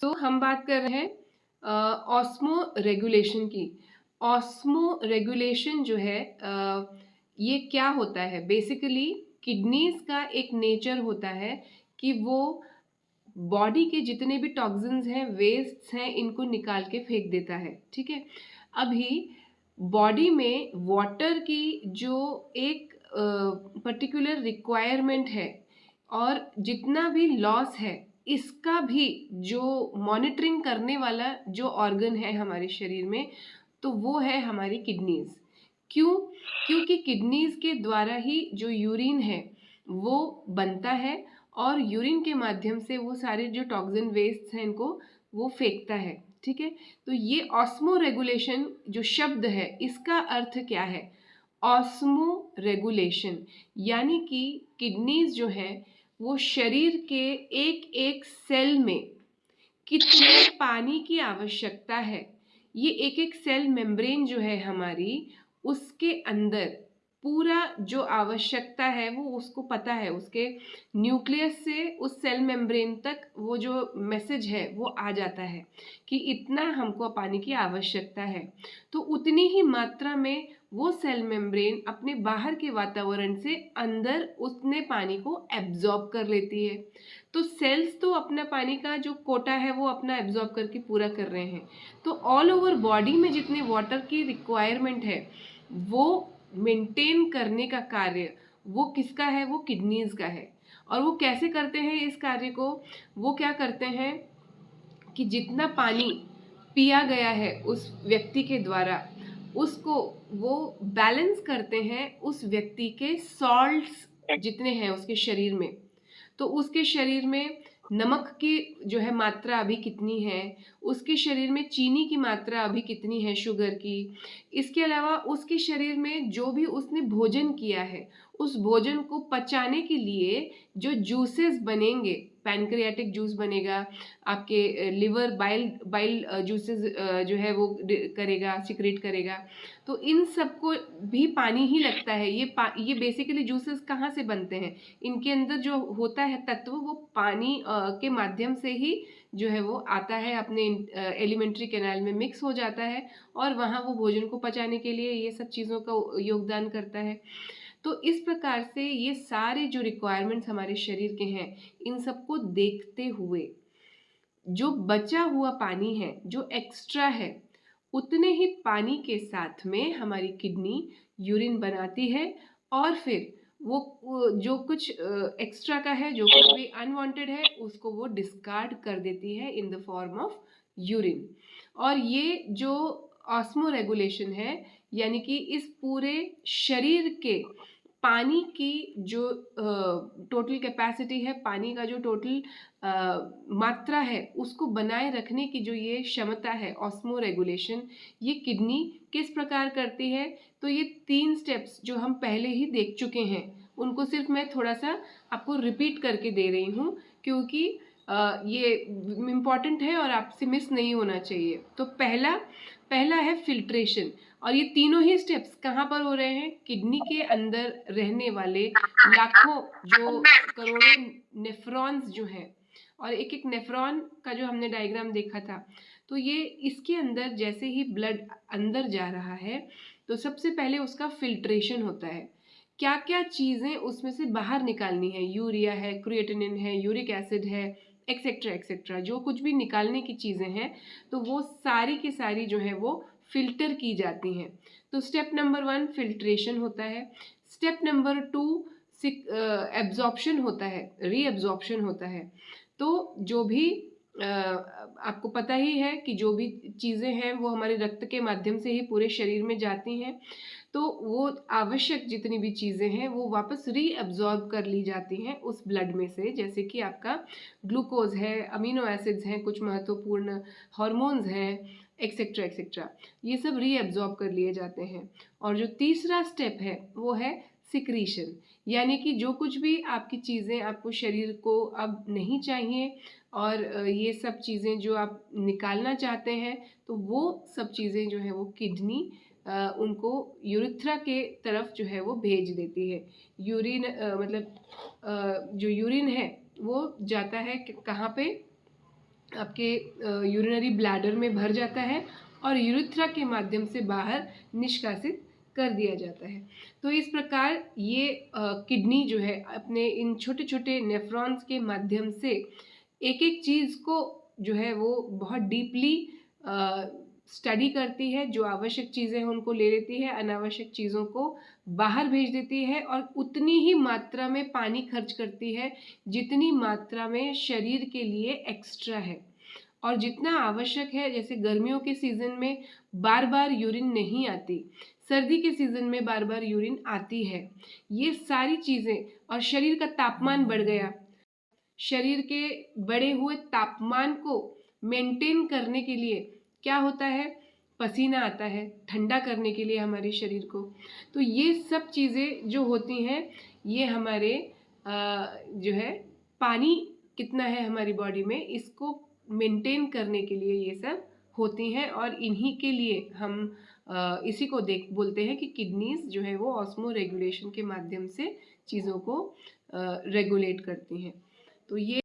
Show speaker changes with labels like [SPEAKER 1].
[SPEAKER 1] तो हम बात कर रहे हैं ऑस्मो रेगुलेशन की। ऑस्मो रेगुलेशन जो है ये क्या होता है? बेसिकली किडनीज का एक नेचर होता है कि वो बॉडी के जितने भी टॉक्सिन्स हैं, वेस्ट्स हैं, इनको निकाल के फेंक देता है। ठीक है। अभी बॉडी में वाटर की जो एक पर्टिकुलर रिक्वायरमेंट है और जितना भी लॉस है, इसका भी जो मॉनिटरिंग करने वाला जो ऑर्गन है हमारे शरीर में, तो वो है हमारी किडनीज। क्यों? क्योंकि किडनीज के द्वारा ही जो यूरिन है वो बनता है और यूरिन के माध्यम से वो सारे जो टॉक्सिन वेस्ट हैं इनको वो फेंकता है। ठीक है। तो ये ऑस्मो रेगुलेशन जो शब्द है, इसका अर्थ क्या है? ऑस्मो रेगुलेशन यानी कि किडनीज जो है वो शरीर के एक एक सेल में कितने पानी की आवश्यकता है, ये एक एक सेल मेम्ब्रेन जो है हमारी, उसके अंदर पूरा जो आवश्यकता है वो उसको पता है। उसके न्यूक्लियस से उस सेल मेम्ब्रेन तक वो जो मैसेज है वो आ जाता है कि इतना हमको पानी की आवश्यकता है। तो उतनी ही मात्रा में वो सेल मेम्ब्रेन अपने बाहर के वातावरण से अंदर उतने पानी को एब्जॉर्ब कर लेती है। तो सेल्स तो अपना पानी का जो कोटा है वो अपना एब्जॉर्ब करके पूरा कर रहे हैं। तो ऑल ओवर बॉडी में जितने वाटर की रिक्वायरमेंट है वो मेंटेन करने का कार्य वो किसका है? वो किडनीज का है। और वो कैसे करते हैं इस कार्य को? वो क्या करते हैं कि जितना पानी पिया गया है उस व्यक्ति के द्वारा, उसको वो बैलेंस करते हैं उस व्यक्ति के सॉल्ट्स जितने हैं उसके शरीर में। तो उसके शरीर में नमक की जो है मात्रा अभी कितनी है, उसके शरीर में चीनी की मात्रा अभी कितनी है, शुगर की। इसके अलावा उसके शरीर में जो भी उसने भोजन किया है, उस भोजन को पचाने के लिए जो जूसेस बनेंगे, पैनक्रियाटिक जूस बनेगा, आपके लिवर बाइल जूसेस जो है वो करेगा, सिक्रेट करेगा। तो इन सबको भी पानी ही लगता है। ये बेसिकली जूसेस कहाँ से बनते हैं? इनके अंदर जो होता है तत्व वो पानी के माध्यम से ही जो है वो आता है, अपने एलिमेंट्री कैनाल में मिक्स हो जाता है और वहाँ वो भोजन को पचाने के लिए ये सब चीज़ों का योगदान करता है। तो इस प्रकार से ये सारे जो रिक्वायरमेंट्स हमारे शरीर के हैं, इन सबको देखते हुए जो बचा हुआ पानी है, जो एक्स्ट्रा है, उतने ही पानी के साथ में हमारी किडनी यूरिन बनाती है और फिर वो जो कुछ एक्स्ट्रा का है, जो कुछ भी अनवांटेड है, उसको वो डिस्कार्ड कर देती है in the form of urine. और ये जो ऑस्मो रेगुलेशन है, यानी कि इस पूरे शरीर के पानी की जो टोटल कैपेसिटी है, पानी का जो टोटल मात्रा है, उसको बनाए रखने की जो ये क्षमता है, ऑस्मो रेगुलेशन, ये किडनी किस प्रकार करती है? तो ये 3 स्टेप्स जो हम पहले ही देख चुके हैं, उनको सिर्फ मैं थोड़ा सा आपको रिपीट करके दे रही हूँ क्योंकि ये इम्पॉर्टेंट है और आपसे मिस नहीं होना चाहिए। तो पहला है फिल्ट्रेशन। और ये तीनों ही स्टेप्स कहाँ पर हो रहे हैं? किडनी के अंदर रहने वाले लाखों जो करोड़ों नेफ्रॉन्स जो हैं, और एक एक नेफ्रॉन का जो हमने डायग्राम देखा था, तो ये इसके अंदर जैसे ही ब्लड अंदर जा रहा है तो सबसे पहले उसका फिल्ट्रेशन होता है। क्या क्या चीज़ें उसमें से बाहर निकालनी है? यूरिया है, क्रिएटिनिन है, यूरिक एसिड है, एक्सेट्रा एक्सेट्रा, जो कुछ भी निकालने की चीज़ें हैं, तो वो सारी की सारी जो है वो फिल्टर की जाती हैं। तो स्टेप नंबर 1 फिल्ट्रेशन होता है। स्टेप नंबर 2 एब्जॉर्प्शन होता है, रीएब्जॉर्प्शन होता है। तो जो भी आपको पता ही है कि जो भी चीज़ें हैं वो हमारे रक्त के माध्यम से ही पूरे शरीर में जाती हैं। तो वो आवश्यक जितनी भी चीज़ें हैं वो वापस रीअब्जॉर्ब कर ली जाती हैं उस ब्लड में से, जैसे कि आपका ग्लूकोज है, अमीनो एसिड्स हैं, कुछ महत्वपूर्ण हार्मोन्स हैं, एक्सेट्रा एक्सेट्रा, ये सब रीअब्जॉर्ब कर लिए जाते हैं। और जो तीसरा स्टेप है वो है सिक्रीशन, यानी कि जो कुछ भी आपकी चीज़ें आपको शरीर को अब नहीं चाहिए और ये सब चीज़ें जो आप निकालना चाहते हैं, तो वो सब चीज़ें जो है वो किडनी उनको यूरिथ्रा के तरफ जो है वो भेज देती है। यूरिन मतलब जो यूरिन है वो जाता है कहाँ पे? आपके यूरिनरी ब्लैडर में भर जाता है और यूरेथ्रा के माध्यम से बाहर निष्कासित कर दिया जाता है। तो इस प्रकार ये किडनी जो है अपने इन छोटे छोटे नेफ्रॉन्स के माध्यम से एक एक चीज़ को जो है वो बहुत डीपली स्टडी करती है, जो आवश्यक चीज़ें हैं उनको ले लेती है, अनावश्यक चीज़ों को बाहर भेज देती है और उतनी ही मात्रा में पानी खर्च करती है जितनी मात्रा में शरीर के लिए एक्स्ट्रा है। और जितना आवश्यक है, जैसे गर्मियों के सीज़न में बार बार यूरिन नहीं आती, सर्दी के सीज़न में बार बार यूरिन आती है, ये सारी चीज़ें, और शरीर का तापमान बढ़ गया, शरीर के बढ़े हुए तापमान को मेंटेन करने के लिए क्या होता है, पसीना आता है ठंडा करने के लिए हमारे शरीर को। तो ये सब चीज़ें जो होती हैं ये हमारे जो है पानी कितना है हमारी बॉडी में इसको मेंटेन करने के लिए ये सब होती हैं, और इन्हीं के लिए हम इसी को बोलते हैं कि किडनीज जो है वो ऑस्मो रेगुलेशन के माध्यम से चीज़ों को रेगुलेट करती हैं। तो ये